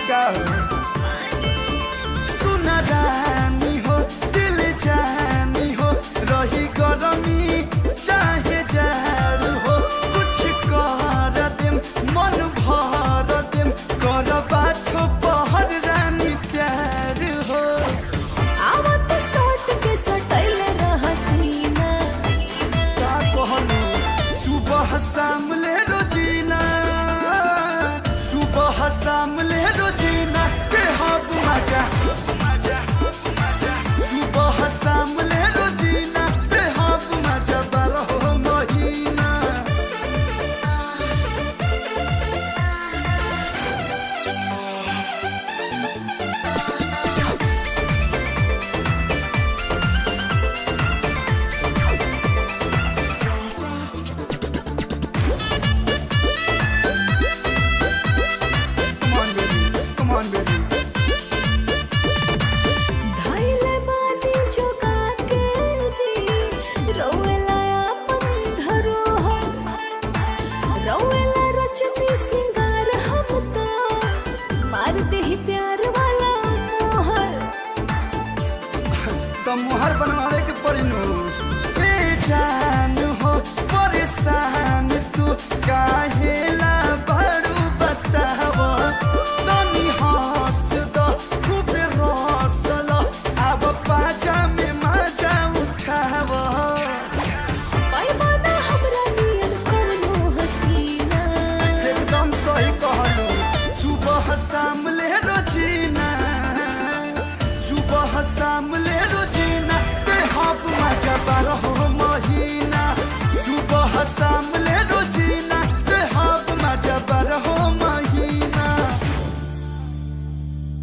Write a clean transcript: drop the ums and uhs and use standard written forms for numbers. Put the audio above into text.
का सुना रानी हो दिल जानी हो रही गरमी चाहे जाड़ हो कुछ कर देम मन भर देम कर बाठो पहर रानी प्यार हो आवत सट के सटैले रहसीना का कहलू सुबह शाम ले रोजीना सुबह शाम ले रोजीना के हब मजा सुबह शाम ले रोजीना के हब मजा 12 महीना Come on, baby. धैले बानी जोगा के जी रोवेला अपन धरोहर रोवेला रचनी सिंगार हम तो मार दे ही प्यार वाला मोहर तो मोहर बनवावे के पड़ी नु बेजान हो परेशान तू काहेला बड़ू बताव तनी हंस दो खूब रस लो अब पाजा में मजा उठाव पैमाना हमरा नियन कवनो हसीना एकदम सही कहलू सुबह शाम ले रोजीना सुबह शाम ले रोजीना के हब मजा 12 महीना सुबह शाम